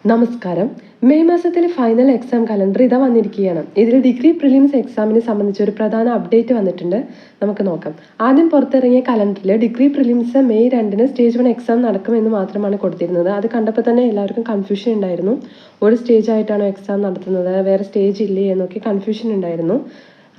നമസ്കാരം. മെയ് മാസത്തിലെ final exam calendar ഇതാ വന്നിരിക്കുകയാണ്. ഇതിൽ ഡിഗ്രി പ്രിലിംസ് എക്സാമിനെ സംബന്ധിച്ച് ഒരു പ്രധാന അപ്ഡേറ്റ് വന്നിട്ടുണ്ട്. നമുക്ക് നോക്കാം. ആദ്യം പുറത്തിറങ്ങിയ കലണ്ടറിൽ degree prelims May 2 stage 1 exam നടക്കുമെന്ന് മാത്രമാണ് കൊടുത്തിരുന്നത്. അത് കണ്ടപ്പോൾ തന്നെ എല്ലാവർക്കും കൺഫ്യൂഷൻ ഉണ്ടായിരുന്നു. ഒരു സ്റ്റേജ് ആയിട്ടാണോ എക്സാം നടത്തുന്നത്, വേറെ സ്റ്റേജ് ഇല്ലേ എന്നൊക്കെ കൺഫ്യൂഷൻ ഉണ്ടായിരുന്നു.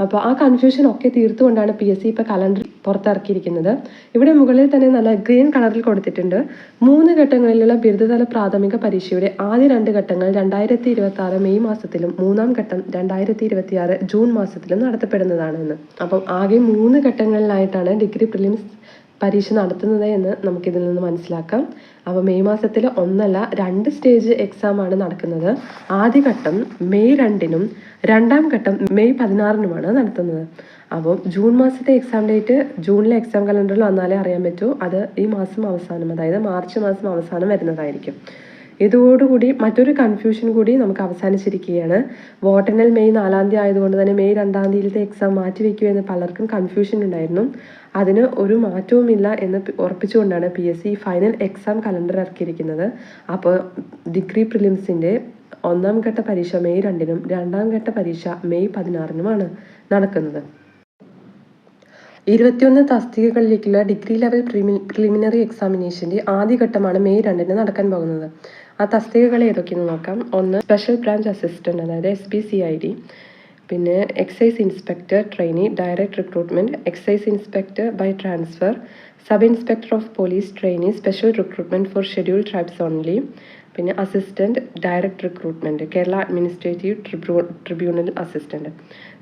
അപ്പോൾ ആ കൺഫ്യൂഷൻ ഒക്കെ തീർത്തുകൊണ്ടാണ് PSC ഇപ്പോൾ കലണ്ടർ പുറത്തിറക്കിയിരിക്കുന്നത്. ഇവിടെ മുകളിൽ തന്നെ നല്ല ഗ്രീൻ കളറിൽ കൊടുത്തിട്ടുണ്ട്. 3 ഘട്ടങ്ങളിലുള്ള ബിരുദതല പ്രാഥമിക പരീക്ഷയുടെ ആദ്യ 2 ഘട്ടങ്ങൾ 2026 മെയ് മാസത്തിലും 3-ാം ഘട്ടം 2026 ജൂൺ മാസത്തിലും നടത്തപ്പെടുന്നതാണ് എന്ന്. അപ്പം ആകെ 3 ഘട്ടങ്ങളിലായിട്ടാണ് ഡിഗ്രി പ്രിലിംസ് പരീക്ഷ നടത്തുന്നത് എന്ന് നമുക്കിതിൽ നിന്ന് മനസ്സിലാക്കാം. അപ്പോൾ മെയ് മാസത്തിൽ 1 അല്ല 2 സ്റ്റേജ് എക്സാമാണ് നടക്കുന്നത്. ആദ്യ ഘട്ടം മെയ് 2-നും 2-ാം ഘട്ടം മെയ് 16-നുമാണ് നടത്തുന്നത്. അപ്പോൾ ജൂൺ മാസത്തെ എക്സാം ഡേറ്റ് ജൂണിലെ എക്സാം കലണ്ടറിൽ വന്നാലേ അറിയാൻ പറ്റൂ. അത് ഈ മാസം അവസാനം, അതായത് മാർച്ച് മാസം അവസാനം വരുന്നതായിരിക്കും. ഇതോടുകൂടി മറ്റൊരു കൺഫ്യൂഷൻ കൂടി നമുക്ക് അവസാനിച്ചിരിക്കുകയാണ്. വോട്ടെണ്ണൽ മെയ് 4-ാം തീയതി ആയതുകൊണ്ട് തന്നെ മെയ് 2-ാം തീയതിയിലത്തെ എക്സാം മാറ്റിവെക്കുമെന്ന് പലർക്കും കൺഫ്യൂഷൻ ഉണ്ടായിരുന്നു. അതിന് ഒരു മാറ്റവുമില്ല എന്ന് ഉറപ്പിച്ചുകൊണ്ടാണ് PSC ഫൈനൽ എക്സാം കലണ്ടർ ഇറക്കിയിരിക്കുന്നത്. അപ്പോൾ ഡിഗ്രി പ്രിലിംസിൻ്റെ 1-ാം ഘട്ട പരീക്ഷ മെയ് 2-നും 2-ാം ഘട്ട പരീക്ഷ മെയ് 16-നുമാണ് നടക്കുന്നത്. 21 തസ്തികകളിലേക്കുള്ള ഡിഗ്രി ലെവൽ പ്രിലിമിനറി എക്സാമിനേഷൻ്റെ ആദ്യ ഘട്ടമാണ് മെയ് 2-ന് നടക്കാൻ പോകുന്നത്. ആ തസ്തികകൾ ഏതൊക്കെയെന്ന് നോക്കാം. 1 സ്പെഷ്യൽ ബ്രാഞ്ച് അസിസ്റ്റന്റ്, അതായത് SBCID. പിന്നെ excise inspector trainee direct recruitment, excise inspector by transfer, sub inspector of police trainee special recruitment for scheduled tribes only. പിന്നെ assistant direct recruitment Kerala administrative tribunal assistant.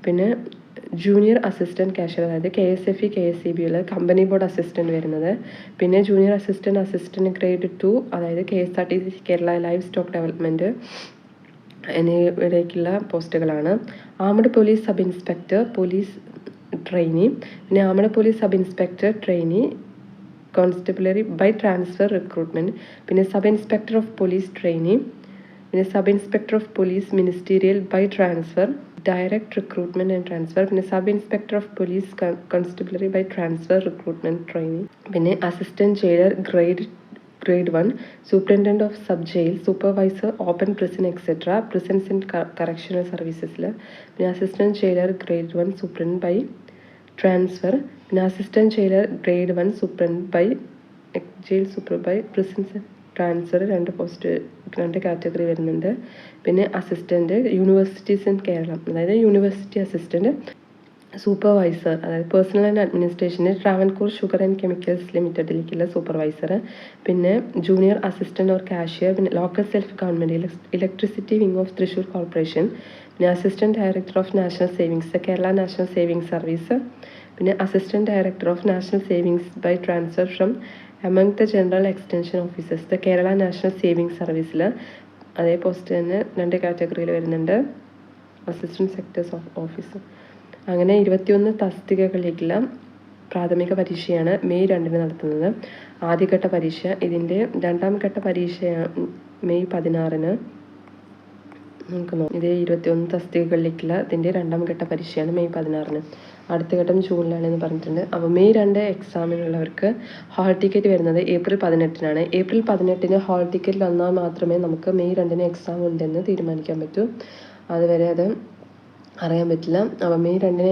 പിന്നെ ജൂനിയർ അസിസ്റ്റൻറ്റ് കാഷ്യർ, അതായത് KSFE KSEBയിൽ company board assistant വരുന്നത്. പിന്നെ junior assistant grade 2, അതായത് KSRTC Kerala livestock development എന്നിവയിലേക്കുള്ള പോസ്റ്റുകളാണ്. Armed police sub inspector police trainee, പിന്നെ armed police sub inspector trainee constabulary by transfer recruitment, പിന്നെ sub inspector of police trainee, പിന്നെ sub inspector of police ministerial by transfer direct recruitment and transfer, പിന്നെ sub inspector of police constabulary by transfer recruitment trainee, പിന്നെ assistant jailer grade 1, superintendent of sub jail, supervisor open prison etcetera prisons and correctional സർവീസസിൽ, പിന്നെ assistant jailer grade 1 superintendent by transfer, പിന്നെ assistant jailer grade 1 superintendent by jail super by prisons transfer 2 category വരുന്നുണ്ട്. പിന്നെ assistant universities in Keralam, അതായത് university assistant supervisor, അതായത് personnel and അഡ്മിനിസ്ട്രേഷന് Travancore sugar and chemicals ലിമിറ്റഡിലേക്കുള്ള supervisor. പിന്നെ ജൂനിയർ അസിസ്റ്റൻറ്റ് ഓർ കാഷ്യർ, പിന്നെ local self government electricity wing of Thrissur corporation, പിന്നെ assistant director of national savings Kerala national savings service, പിന്നെ assistant director of national savings by transfer from among the general extension officers the Kerala national savings സർവീസിൽ അതേ post തന്നെ 2 കാറ്റഗറിയിൽ വരുന്നുണ്ട്, assistant sectors officer. അങ്ങനെ 21 തസ്തികകളിലേക്കുള്ള പ്രാഥമിക പരീക്ഷയാണ് മെയ് 2-ന് നടത്തുന്നത്. ആദ്യഘട്ട പരീക്ഷ ഇതിൻ്റെ 2-ാം ഘട്ട പരീക്ഷ മെയ് 16-ന്. നമുക്ക് നോക്കാം. ഇതേ 21 തസ്തികകളിലേക്കുള്ള ഇതിൻ്റെ 2-ാം ഘട്ട പരീക്ഷയാണ് മെയ് 16-ന്. അടുത്ത ഘട്ടം ജൂണിലാണെന്ന് പറഞ്ഞിട്ടുണ്ട്. അപ്പോൾ മെയ് 2 എക്സാമിനുള്ളവർക്ക് ഹാൾ ടിക്കറ്റ് വരുന്നത് ഏപ്രിൽ 18-നാണ്. ഏപ്രിൽ 18-ന് ഹാൾ ടിക്കറ്റ് വന്നാൽ മാത്രമേ നമുക്ക് മെയ് 2-ന് എക്സാം ഉണ്ടെന്ന് തീരുമാനിക്കാൻ പറ്റൂ. അതുവരെ അത് അറിയാൻ പറ്റില്ല. അപ്പോൾ മെയ് 2-ന്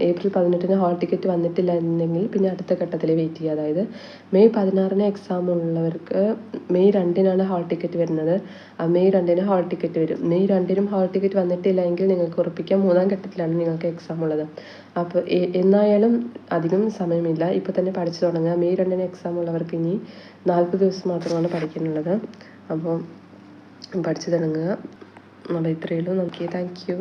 ഏപ്രിൽ 18-ന് ഹാൾ ടിക്കറ്റ് വന്നിട്ടില്ല എന്നുണ്ടെങ്കിൽ പിന്നെ അടുത്ത ഘട്ടത്തിൽ വെയിറ്റ് ചെയ്യുക. അതായത് മെയ് 16-ന് എക്സാം ഉള്ളവർക്ക് മെയ് 2-നാണ് ഹാൾ ടിക്കറ്റ് വരുന്നത്. മെയ് 2-ന് ഹാൾ ടിക്കറ്റ് വരും. മെയ് 2-നും ഹാൾ ടിക്കറ്റ് വന്നിട്ടില്ല എങ്കിൽ നിങ്ങൾക്ക് ഉറപ്പിക്കാം 3-ാം ഘട്ടത്തിലാണ് നിങ്ങൾക്ക് എക്സാം ഉള്ളത്. അപ്പോൾ എന്നായാലും അധികം സമയമില്ല, ഇപ്പോൾ തന്നെ പഠിച്ചു തുടങ്ങുക. മെയ് 2-ന് എക്സാം ഉള്ളവർക്ക് ഇനി 40 ദിവസം മാത്രമാണ് പഠിക്കാനുള്ളത്. അപ്പോൾ പഠിച്ചു തുടങ്ങുക. നമ്മൾ ഇത്രയേ ഉള്ളൂ. നമുക്ക് താങ്ക് യു.